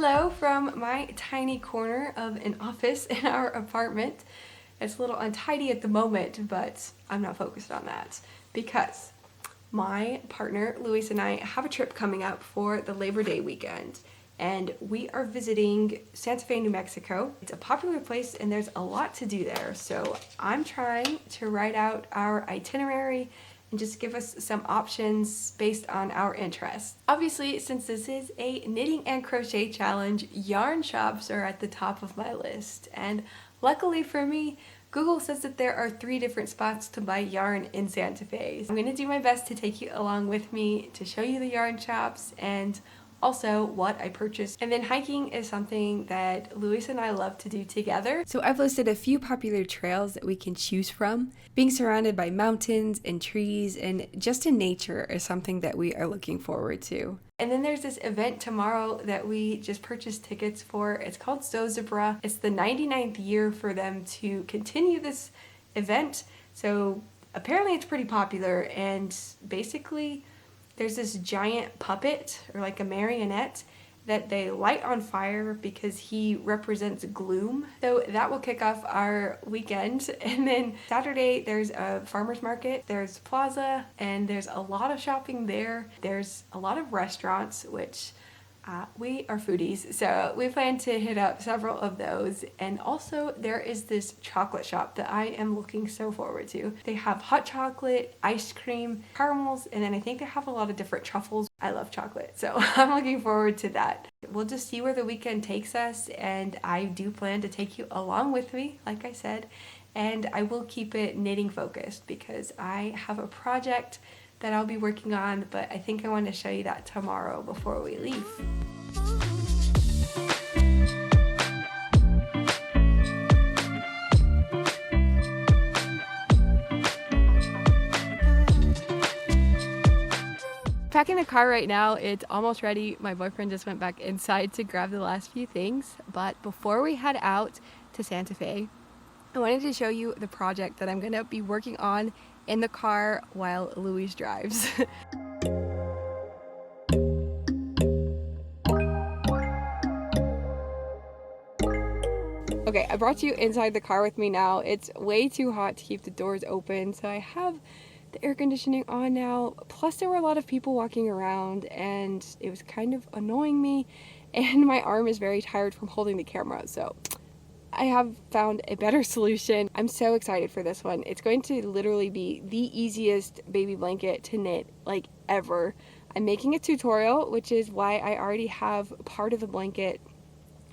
Hello from my tiny corner of an office in our apartment. It's a little untidy at the moment, but I'm not focused on that because my partner, Luis, and I have a trip coming up for the Labor Day weekend, and we are visiting Santa Fe, New Mexico. It's a popular place and there's a lot to do there, so I'm trying to write out our itinerary and just give us some options based on our interests. Obviously, since this is a knitting and crochet challenge, yarn shops are at the top of my list. And luckily for me, Google says that there are 3 different spots to buy yarn in Santa Fe. I'm gonna do my best to take you along with me to show you the yarn shops and also what I purchased. And then hiking is something that Luis and I love to do together. So I've listed a few popular trails that we can choose from. Being surrounded by mountains and trees and just in nature is something that we are looking forward to. And then there's this event tomorrow that we just purchased tickets for. It's called Zozobra. It's the 99th year for them to continue this event. So apparently it's pretty popular, and basically there's this giant puppet, or like a marionette, that they light on fire because he represents gloom. So that will kick off our weekend. And then Saturday, there's a farmer's market, there's plaza, and there's a lot of shopping there. There's a lot of restaurants, which we are foodies, so we plan to hit up several of those. And also there is this chocolate shop that I am looking so forward to. They have hot chocolate, ice cream, caramels, and then I think they have a lot of different truffles. I love chocolate, so I'm looking forward to that. We'll just see where the weekend takes us, and I do plan to take you along with me, like I said, and I will keep it knitting focused because I have a project that I'll be working on, but I think I want to show you that tomorrow before we leave. Packing the car right now. It's almost ready. My boyfriend just went back inside to grab the last few things, but before we head out to Santa Fe, I wanted to show you the project that I'm going to be working on in the car while Luis drives. Okay, I brought you inside the car with me now. It's way too hot to keep the doors open, so I have the air conditioning on now. Plus there were a lot of people walking around and it was kind of annoying me, and my arm is very tired from holding the camera, so I have found a better solution. I'm so excited for this one. It's going to literally be the easiest baby blanket to knit like ever. I'm making a tutorial, which is why I already have part of the blanket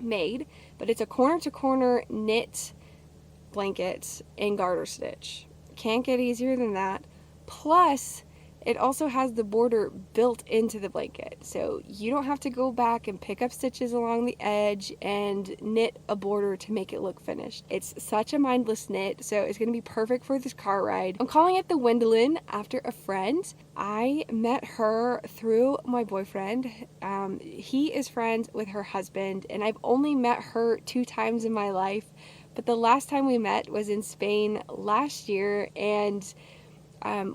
made, but it's a corner to corner knit blanket in garter stitch. Can't get easier than that. Plus it also has the border built into the blanket, so you don't have to go back and pick up stitches along the edge and knit a border to make it look finished. It's such a mindless knit, so it's going to be perfect for this car ride. I'm calling it the Wendolin after a friend. I met her through my boyfriend. He is friends with her husband, and I've only met her 2 times in my life, but the last time we met was in Spain last year, and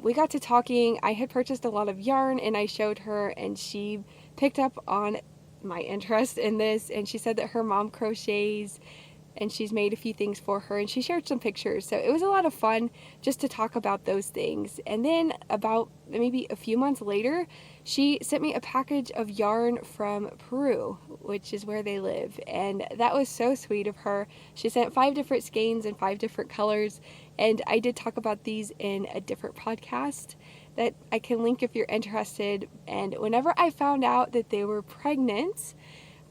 we got to talking. I had purchased a lot of yarn and I showed her, and she picked up on my interest in this, and she said that her mom crochets and she's made a few things for her, and she shared some pictures, so it was a lot of fun just to talk about those things. And then about maybe a few months later, she sent me a package of yarn from Peru, which is where they live, and that was so sweet of her. She sent 5 different skeins in 5 different colors, and I did talk about these in a different podcast that I can link if you're interested. And whenever I found out that they were pregnant,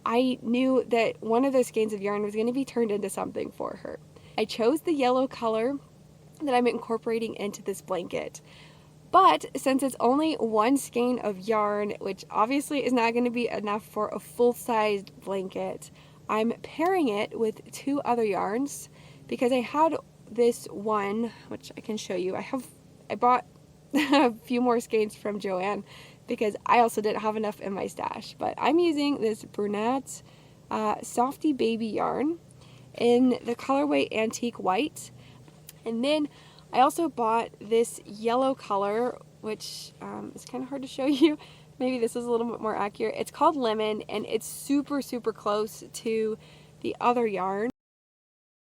I knew that one of those skeins of yarn was going to be turned into something for her. I chose the yellow color that I'm incorporating into this blanket. But since it's only 1 skein of yarn, which obviously is not going to be enough for a full-sized blanket, I'm pairing it with 2 other yarns because I had this one, which I can show you. I bought a few more skeins from Joanne because I also didn't have enough in my stash. But I'm using this Bernat Softee Baby yarn in the colorway Antique White. And then I also bought this yellow color, which is kind of hard to show you. maybe this is a little bit more accurate. It's called Lemon, and it's super, super close to the other yarn.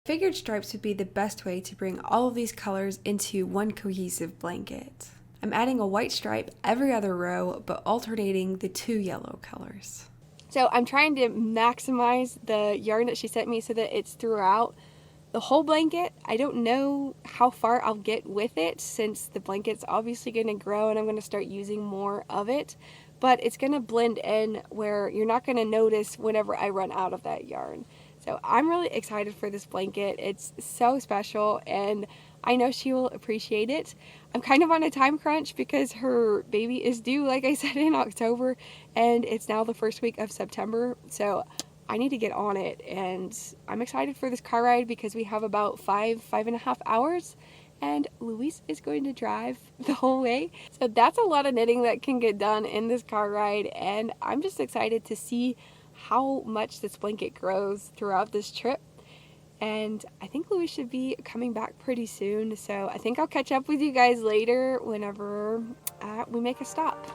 Figured stripes would be the best way to bring all of these colors into one cohesive blanket. I'm adding a white stripe every other row, but alternating the 2 yellow colors. So I'm trying to maximize the yarn that she sent me so that it's throughout the whole blanket. I don't know how far I'll get with it since the blanket's obviously going to grow and I'm going to start using more of it, but it's going to blend in where you're not going to notice whenever I run out of that yarn. So I'm really excited for this blanket. It's so special and I know she will appreciate it. I'm kind of on a time crunch because her baby is due, like I said, in October, and it's now the first week of September. So I need to get on it, and I'm excited for this car ride because we have about 5.5 hours, and Luis is going to drive the whole way. So that's a lot of knitting that can get done in this car ride, and I'm just excited to see how much this blanket grows throughout this trip. And I think Luis should be coming back pretty soon, so I think I'll catch up with you guys later whenever we make a stop.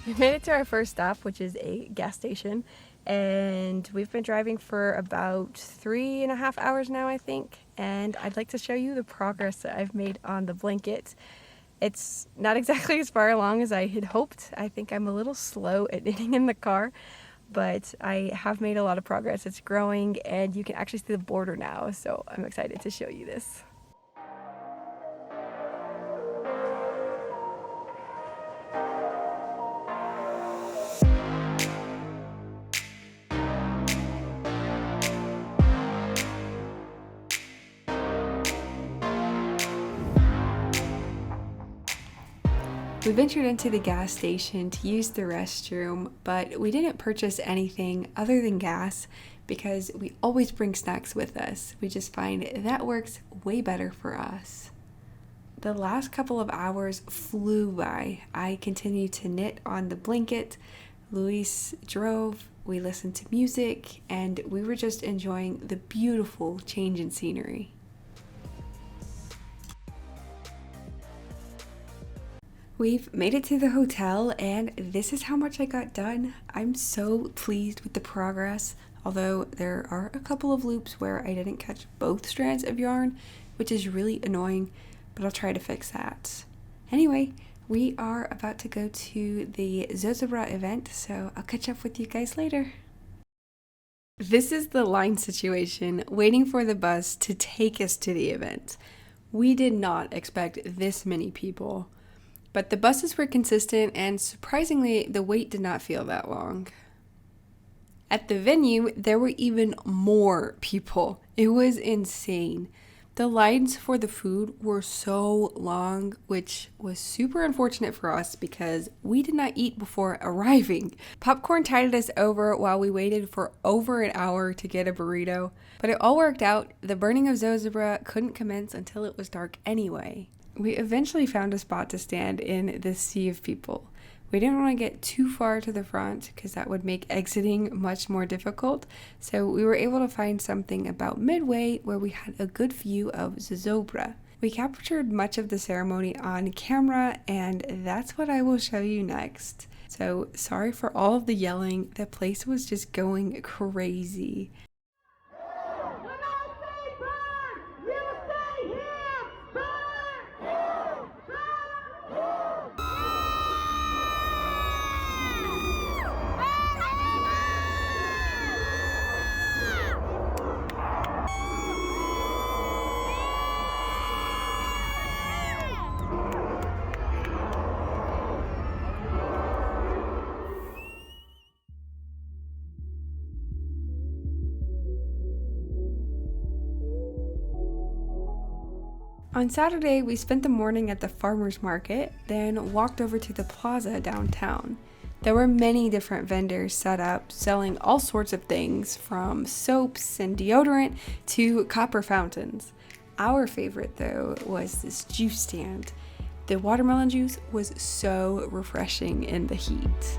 We made it to our first stop, which is a gas station, and we've been driving for about 3.5 hours now, I think, and I'd like to show you the progress that I've made on the blanket. It's not exactly as far along as I had hoped. I think I'm a little slow at knitting in the car, but I have made a lot of progress. It's growing, and you can actually see the border now, so I'm excited to show you this. We ventured into the gas station to use the restroom, but we didn't purchase anything other than gas because we always bring snacks with us. We just find that works way better for us. The last couple of hours flew by. I continued to knit on the blanket. Luis drove, we listened to music, and we were just enjoying the beautiful change in scenery. We've made it to the hotel, and this is how much I got done. I'm so pleased with the progress, although there are a couple of loops where I didn't catch both strands of yarn, which is really annoying, but I'll try to fix that. Anyway, we are about to go to the Zozobra event, so I'll catch up with you guys later. This is the line situation, waiting for the bus to take us to the event. We did not expect this many people. But the buses were consistent, and surprisingly, the wait did not feel that long. At the venue, there were even more people. It was insane. The lines for the food were so long, which was super unfortunate for us because we did not eat before arriving. Popcorn tided us over while we waited for over an hour to get a burrito, but it all worked out. The burning of Zozobra couldn't commence until it was dark anyway. We eventually found a spot to stand in this sea of people. We didn't want to get too far to the front because that would make exiting much more difficult, so we were able to find something about midway where we had a good view of Zozobra. We captured much of the ceremony on camera, and that's what I will show you next. So sorry for all of the yelling, the place was just going crazy. On Saturday, we spent the morning at the farmer's market, then walked over to the plaza downtown. There were many different vendors set up selling all sorts of things from soaps and deodorant to copper fountains. Our favorite though was this juice stand. The watermelon juice was so refreshing in the heat.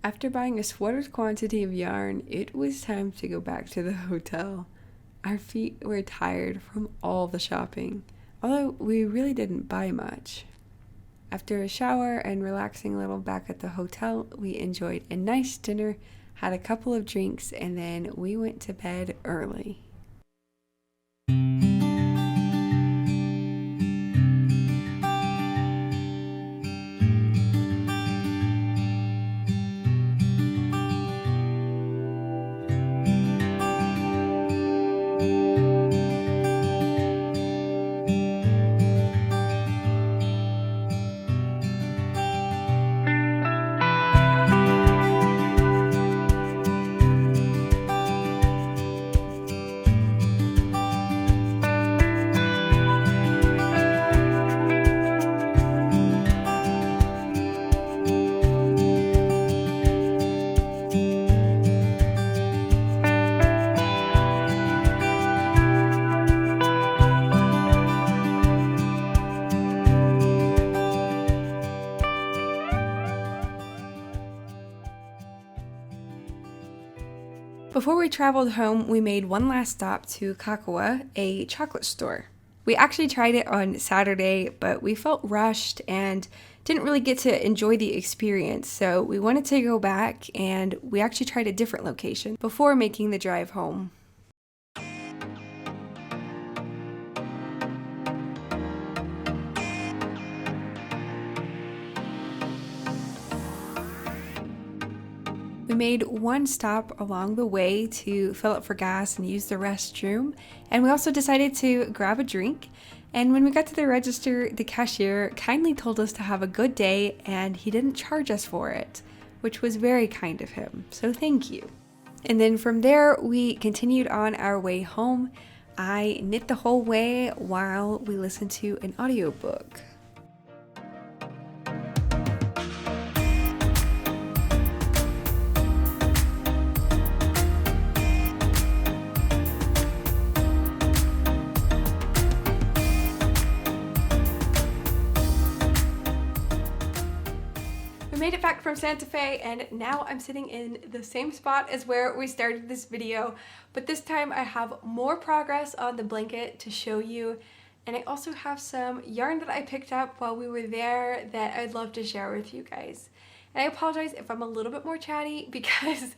After buying a sweater's quantity of yarn, it was time to go back to the hotel. Our feet were tired from all the shopping, although we really didn't buy much. After a shower and relaxing a little back at the hotel, we enjoyed a nice dinner, had a couple of drinks, and then we went to bed early. Before we traveled home, we made one last stop to Kakawa, a chocolate store. We actually tried it on Saturday, but we felt rushed and didn't really get to enjoy the experience, so we wanted to go back and we actually tried a different location before making the drive home. We made one stop along the way to fill up for gas and use the restroom, and we also decided to grab a drink. And when we got to the register, the cashier kindly told us to have a good day and he didn't charge us for it, which was very kind of him, so thank you. And then from there, we continued on our way home. I knit the whole way while we listened to an audiobook. Made it back from Santa Fe, and now I'm sitting in the same spot as where we started this video, but this time I have more progress on the blanket to show you, and I also have some yarn that I picked up while we were there that I'd love to share with you guys. And I apologize if I'm a little bit more chatty because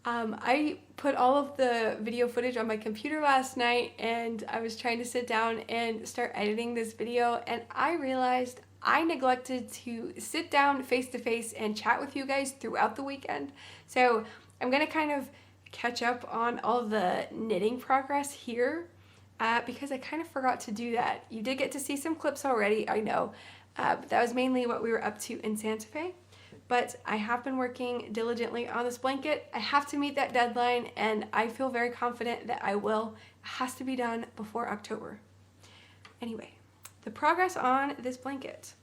I put all of the video footage on my computer last night and I was trying to sit down and start editing this video, and I realized I neglected to sit down face to face and chat with you guys throughout the weekend. So I'm gonna kind of catch up on all the knitting progress here because I kind of forgot to do that. You did get to see some clips already, I know, but that was mainly what we were up to in Santa Fe. But I have been working diligently on this blanket. I have to meet that deadline and I feel very confident that I will. It has to be done before October. Anyway, the progress on this blanket.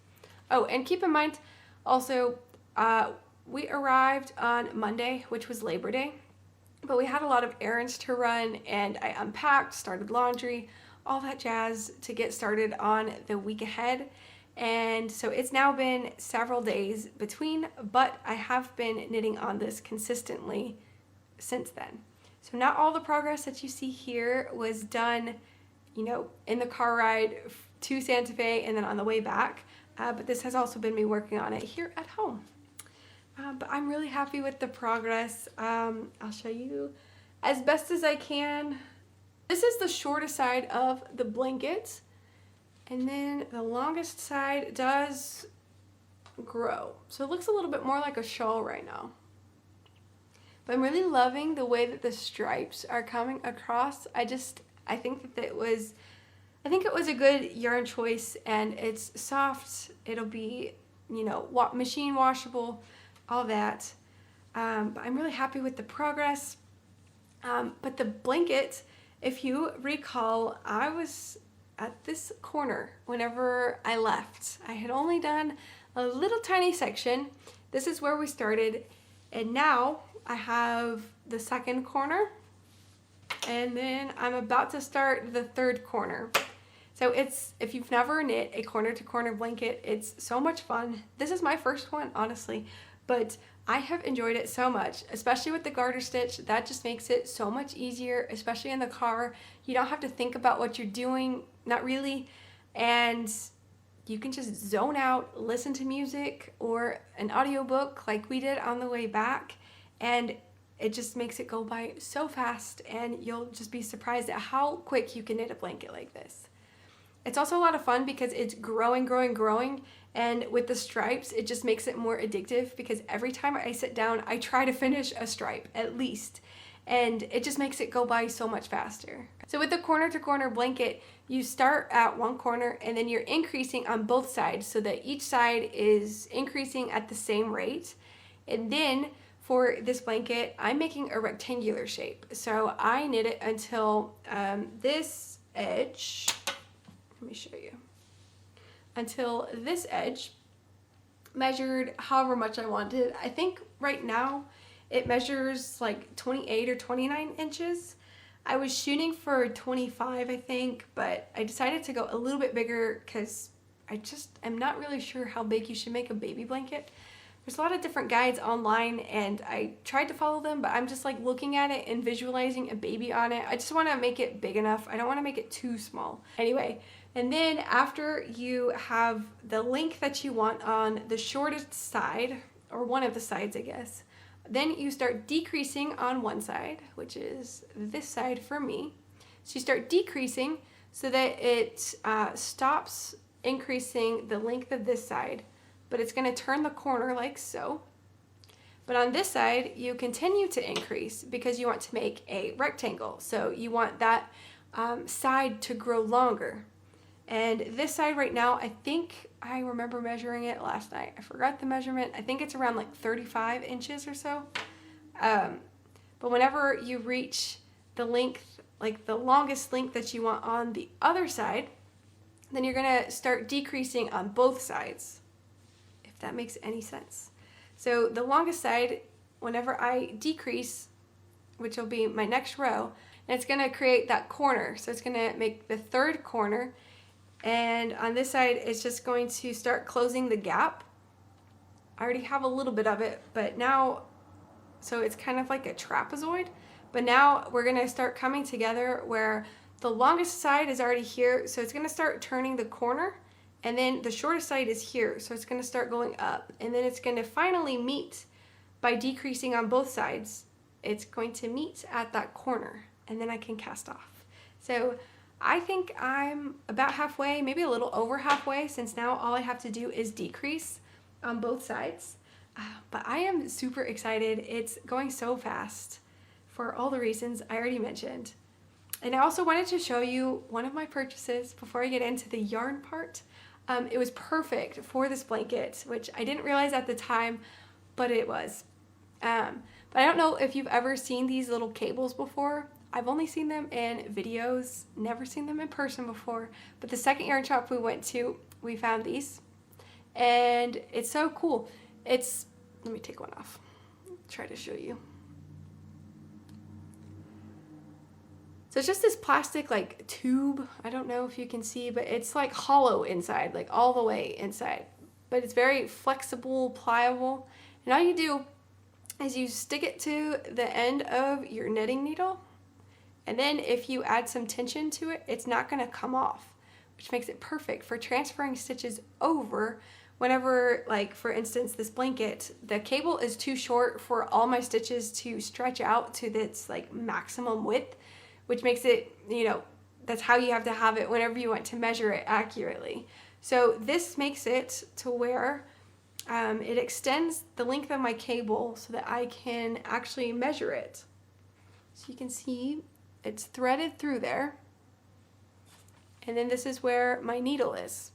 Oh, and keep in mind also, we arrived on Monday, which was Labor Day, but we had a lot of errands to run and I unpacked, started laundry, all that jazz to get started on the week ahead. And so it's now been several days between, but I have been knitting on this consistently since then. So not all the progress that you see here was done, you know, in the car ride to Santa Fe and then on the way back, but this has also been me working on it here at home. But I'm really happy with the progress. I'll show you as best as I can. This is the shortest side of the blanket. And then the longest side does grow. So it looks a little bit more like a shawl right now. But I'm really loving the way that the stripes are coming across. I think that it was a good yarn choice, and it's soft. It'll be, machine washable, all that. But I'm really happy with the progress. But the blanket, if you recall, I was at this corner whenever I left. I had only done a little tiny section. This is where we started, and now I have the second corner, and then I'm about to start the third corner. So if you've never knit a corner to corner blanket, it's so much fun. This is my first one, honestly, but I have enjoyed it so much, especially with the garter stitch. That just makes it so much easier, especially in the car. You don't have to think about what you're doing, not really, and you can just zone out, listen to music or an audiobook like we did on the way back, and it just makes it go by so fast, and you'll just be surprised at how quick you can knit a blanket like this. It's also a lot of fun because it's growing, and with the stripes, it just makes it more addictive because every time I sit down, I try to finish a stripe at least, and it just makes it go by so much faster. So with the corner to corner blanket, you start at one corner and then you're increasing on both sides so that each side is increasing at the same rate. And then for this blanket, I'm making a rectangular shape. So I knit it until this edge, let me show you, until this edge measured however much I wanted. I think right now it measures like 28 or 29 inches. I was shooting for 25, I think, but I decided to go a little bit bigger because I just am not really sure how big you should make a baby blanket. There's a lot of different guides online, and I tried to follow them, but I'm just like looking at it and visualizing a baby on it. I just want to make it big enough. I don't want to make it too small. Anyway, and then after you have the length that you want on the shortest side, or one of the sides, I guess, then you start decreasing on one side, which is this side for me. So you start decreasing so that it stops increasing the length of this side, but it's going to turn the corner like so. But on this side, you continue to increase because you want to make a rectangle. So you want that side to grow longer. And this side right now, I think I remember measuring it last night. I forgot the measurement. I think it's around like 35 inches or so. But whenever you reach the length, like the longest length that you want on the other side, then you're gonna start decreasing on both sides, if that makes any sense. So the longest side, whenever I decrease, which will be my next row, and it's gonna create that corner. So it's gonna make the third corner, and on this side, it's just going to start closing the gap. I already have a little bit of it, but now, so it's kind of like a trapezoid, but now we're gonna start coming together where the longest side is already here, so it's gonna start turning the corner, and then the shortest side is here, so it's gonna start going up, and then it's gonna finally meet by decreasing on both sides. It's going to meet at that corner, and then I can cast off. So I think I'm about halfway, maybe a little over halfway, since now all I have to do is decrease on both sides. But I am super excited. It's going so fast for all the reasons I already mentioned. And I also wanted to show you one of my purchases before I get into the yarn part. It was perfect for this blanket, which I didn't realize at the time, but it was. But I don't know if you've ever seen these little cables before. I've only seen them in videos, never seen them in person before, but the second yarn shop we went to, we found these, and it's so cool. Let me take one off, try to show you. So it's just this plastic like tube, I don't know if you can see, but it's like hollow inside, like all the way inside, but it's very flexible, pliable, and all you do is you stick it to the end of your knitting needle. And then if you add some tension to it, it's not going to come off, which makes it perfect for transferring stitches over whenever, like for instance, this blanket, the cable is too short for all my stitches to stretch out to its like maximum width, which makes it, that's how you have to have it whenever you want to measure it accurately. So this makes it to where it extends the length of my cable so that I can actually measure it. So you can see it's threaded through there. And then this is where my needle is.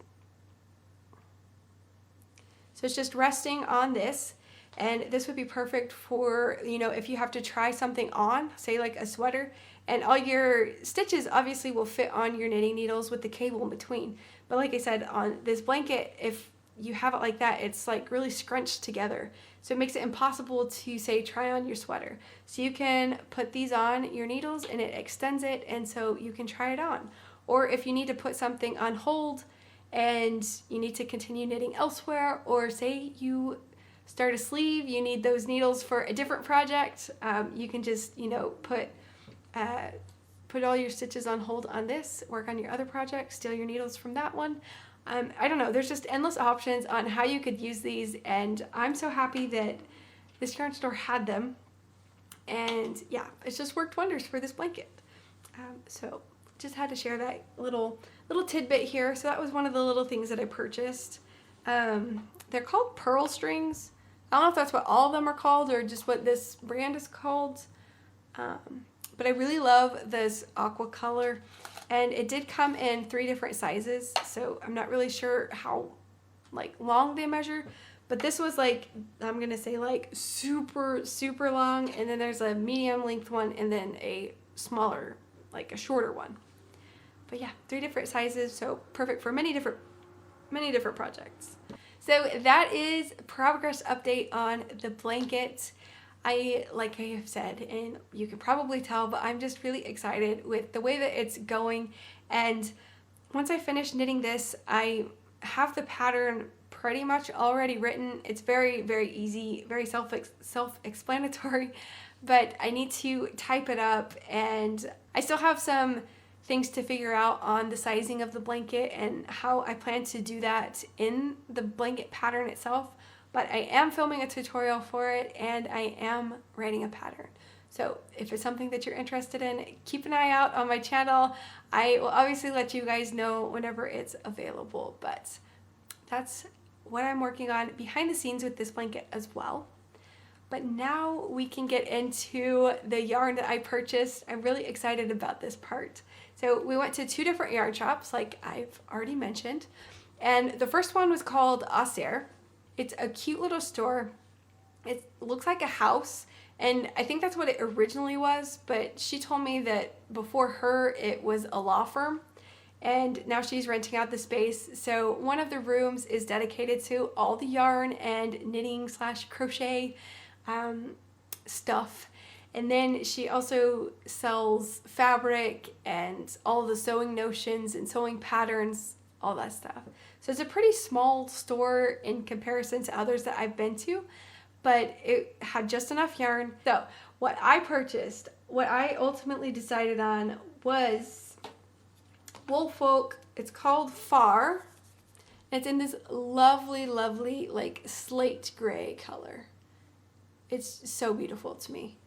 So it's just resting on this, and this would be perfect for, you know, if you have to try something on, say like a sweater, and all your stitches obviously will fit on your knitting needles with the cable in between. But like I said, on this blanket, if you have it like that, it's like really scrunched together. So it makes it impossible to, say, try on your sweater. So you can put these on your needles and it extends it, and so you can try it on. Or if you need to put something on hold and you need to continue knitting elsewhere, or say you start a sleeve, you need those needles for a different project, you can just, you know, put all your stitches on hold on this, work on your other project, steal your needles from that one. I don't know, there's just endless options on how you could use these, and I'm so happy that this yarn store had them. And yeah, it's just worked wonders for this blanket. So just had to share that little tidbit here. So that was one of the little things that I purchased. They're called pearl strings. I don't know if that's what all of them are called or just what this brand is called. But I really love this aqua color, and it did come in 3 different sizes. So I'm not really sure how like long they measure, but this was like, I'm gonna say like super long, and then there's a medium length one, and then a smaller, like a shorter one. But yeah, 3 different sizes, so perfect for many different projects. So that is progress update on the blanket. Like I have said, and you can probably tell, but I'm just really excited with the way that it's going. And once I finish knitting this, I have the pattern pretty much already written. It's very easy, very self-explanatory, but I need to type it up, and I still have some things to figure out on the sizing of the blanket and how I plan to do that in the blanket pattern itself. But I am filming a tutorial for it, and I am writing a pattern. So if it's something that you're interested in, keep an eye out on my channel. I will obviously let you guys know whenever it's available, but that's what I'm working on behind the scenes with this blanket as well. But now we can get into the yarn that I purchased. I'm really excited about this part. So we went to 2 different yarn shops, like I've already mentioned. And the first one was called Auxerre. It's a cute little store. It looks like a house, and I think that's what it originally was, but she told me that before her it was a law firm, and now she's renting out the space. So one of the rooms is dedicated to all the yarn and knitting / crochet stuff. And then she also sells fabric and all the sewing notions and sewing patterns, all that stuff. So it's a pretty small store in comparison to others that I've been to, but it had just enough yarn. So what I purchased, what I ultimately decided on was Woolfolk. It's called Far. It's in this lovely like slate gray color. It's so beautiful to me.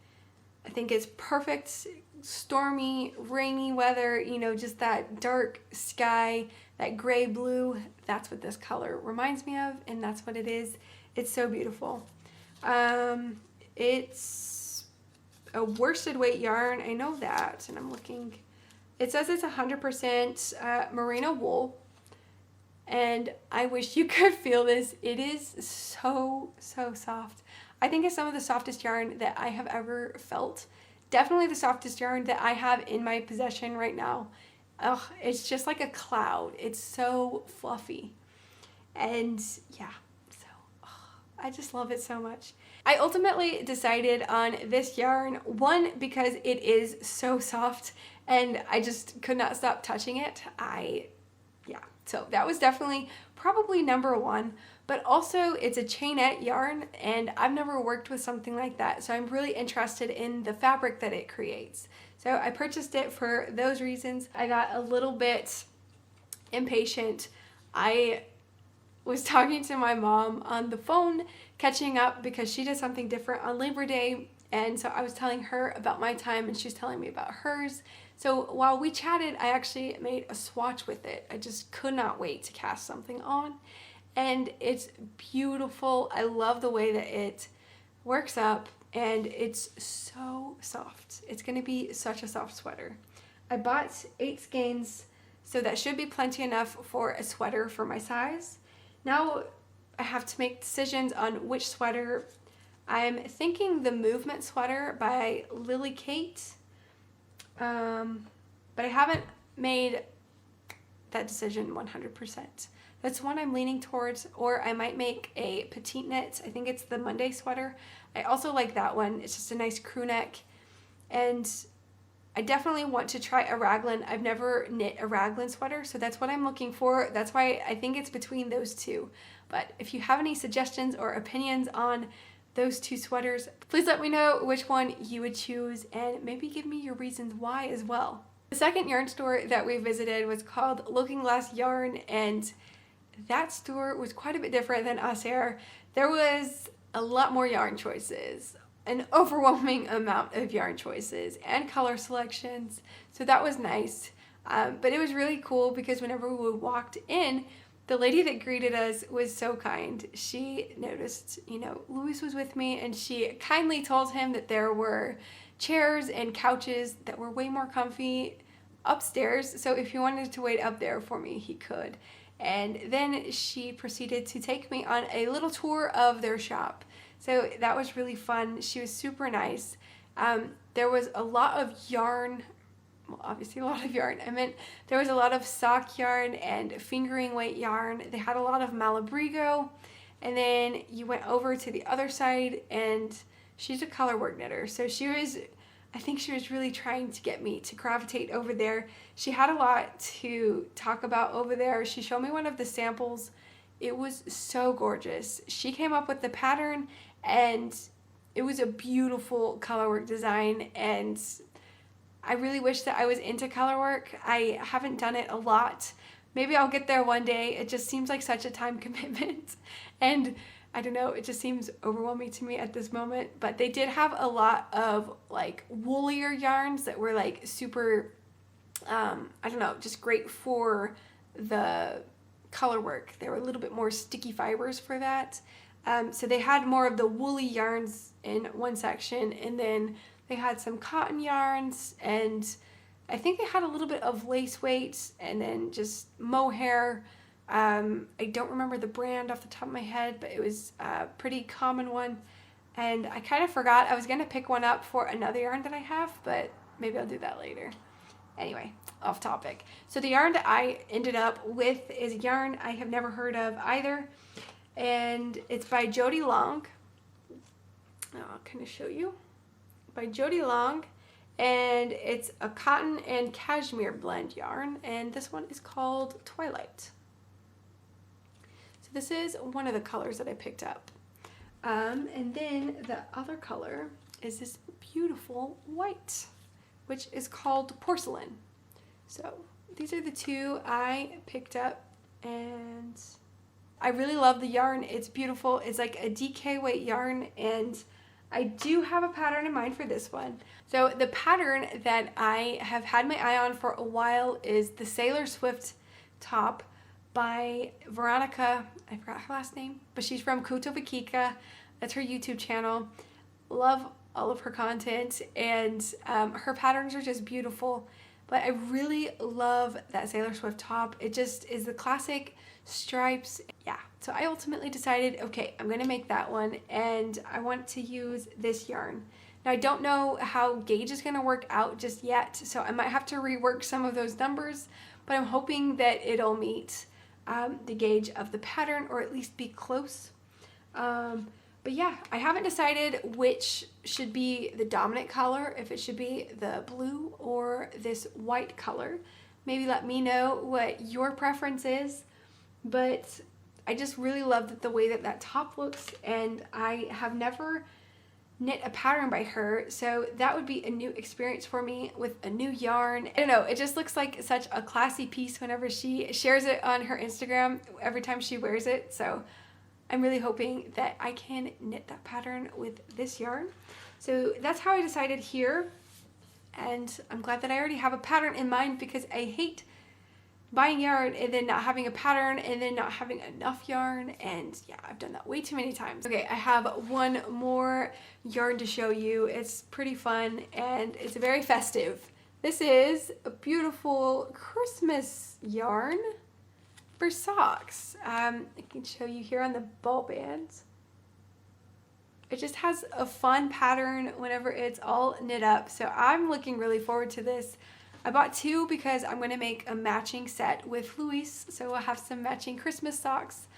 I think it's perfect stormy, rainy weather, you know, just that dark sky, that gray blue. That's what this color reminds me of, and that's what it is. It's so beautiful. It's a worsted weight yarn. I know that, and I'm looking. It says it's 100% merino wool, and I wish you could feel this. It is so soft. I think it's some of the softest yarn that I have ever felt. Definitely the softest yarn that I have in my possession right now. Ugh, it's just like a cloud. It's so fluffy. And yeah, so I just love it so much. I ultimately decided on this yarn, one, because it is so soft and I just could not stop touching it. So that was definitely probably number 1. But also it's a chainette yarn, and I've never worked with something like that, so I'm really interested in the fabric that it creates. So I purchased it for those reasons. I got a little bit impatient. I was talking to my mom on the phone, catching up because she did something different on Labor Day, and so I was telling her about my time and she's telling me about hers. So while we chatted, I actually made a swatch with it. I just could not wait to cast something on. And it's beautiful. I love the way that it works up, and it's so soft. It's gonna be such a soft sweater. I bought 8 skeins, so that should be plenty enough for a sweater for my size. Now I have to make decisions on which sweater. I'm thinking the Movement sweater by Lily Kate, but I haven't made that decision 100%. That's one I'm leaning towards, or I might make a petite knit. I think it's the Monday sweater. I also like that one. It's just a nice crew neck, and I definitely want to try a raglan. I've never knit a raglan sweater, so that's what I'm looking for. That's why I think it's between those two. But if you have any suggestions or opinions on those 2 sweaters, please let me know which one you would choose, and maybe give me your reasons why as well. The second yarn store that we visited was called Looking Glass Yarn, and that store was quite a bit different than us here. There was a lot more yarn choices, an overwhelming amount of yarn choices and color selections, so that was nice. But it was really cool because whenever we walked in, the lady that greeted us was so kind. She noticed, Louis was with me, and she kindly told him that there were chairs and couches that were way more comfy upstairs, so if he wanted to wait up there for me, he could. And then she proceeded to take me on a little tour of their shop. So that was really fun. She was super nice. There was a lot of yarn. Well, obviously a lot of yarn. I meant there was a lot of sock yarn and fingering weight yarn. They had a lot of Malabrigo. And then you went over to the other side, and she's a colorwork knitter. So I think she was really trying to get me to gravitate over there. She had a lot to talk about over there. She showed me one of the samples. It was so gorgeous. She came up with the pattern, and it was a beautiful colorwork design, and I really wish that I was into colorwork. I haven't done it a lot. Maybe I'll get there one day. It just seems like such a time commitment, and I don't know, it just seems overwhelming to me at this moment. But they did have a lot of like woolier yarns that were like super, just great for the color work. They were a little bit more sticky fibers for that. So they had more of the woolly yarns in one section, and then they had some cotton yarns, and I think they had a little bit of lace weight, and then just mohair. I don't remember the brand off the top of my head, but it was a pretty common one, and I kind of forgot. I was going to pick one up for another yarn that I have, but maybe I'll do that later. Anyway, off topic. So the yarn that I ended up with is a yarn I have never heard of either, and it's by Jody Long. I'll kind of show you. By Jody Long, and it's a cotton and cashmere blend yarn, and this one is called Twilight. So this is one of the colors that I picked up, and then the other color is this beautiful white, which is called Porcelain. So these are the 2 I picked up, and I really love the yarn. It's beautiful. It's like a DK weight yarn, and I do have a pattern in mind for this one. So the pattern that I have had my eye on for a while is the Sailor Swift top by Veronica. I forgot her last name, but she's from Kutovakika. That's her YouTube channel. Love all of her content, and her patterns are just beautiful. But I really love that Sailor Swift top. It just is the classic stripes. Yeah, so I ultimately decided, okay, I'm gonna make that one, and I want to use this yarn. Now I don't know how gauge is gonna work out just yet, so I might have to rework some of those numbers, but I'm hoping that it'll meet the gauge of the pattern, or at least be close. But yeah, I haven't decided which should be the dominant color, if it should be the blue or this white color. Maybe let me know what your preference is, but I just really love the way that that top looks, and I have never knit a pattern by her, so that would be a new experience for me with a new yarn. I don't know, it just looks like such a classy piece whenever she shares it on her Instagram, every time she wears it, so I'm really hoping that I can knit that pattern with this yarn. So that's how I decided here. and I'm glad that I already have a pattern in mind because I hate buying yarn and then not having a pattern and then not having enough yarn, and yeah, I've done that way too many times. Okay, I have one more yarn to show you. It's pretty fun and it's very festive. This is a beautiful Christmas yarn for socks. I can show you here on the ball bands. It just has a fun pattern whenever it's all knit up, so I'm looking really forward to this. I bought two because I'm going to make a matching set with Luis, so we'll have some matching Christmas socks.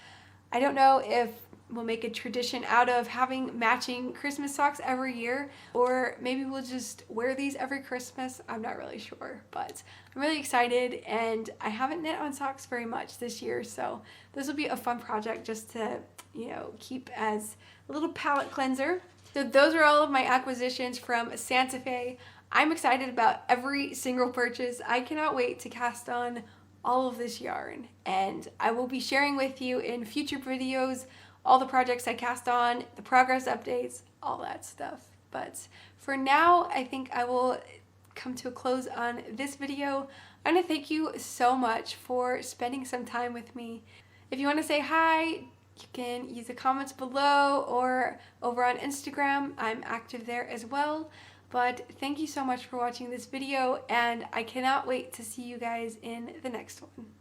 I don't know if we'll make a tradition out of having matching Christmas socks every year, or maybe we'll just wear these every Christmas. I'm not really sure, but I'm really excited, and I haven't knit on socks very much this year, so this will be a fun project just to, you know, keep as a little palette cleanser. So those are all of my acquisitions from Santa Fe. I'm excited about every single purchase. I cannot wait to cast on all of this yarn, and I will be sharing with you in future videos all the projects I cast on, the progress updates, all that stuff. But for now, I think I will come to a close on this video. I want to thank you so much for spending some time with me. If you want to say hi, you can use the comments below or over on Instagram. I'm active there as well. But thank you so much for watching this video, and I cannot wait to see you guys in the next one.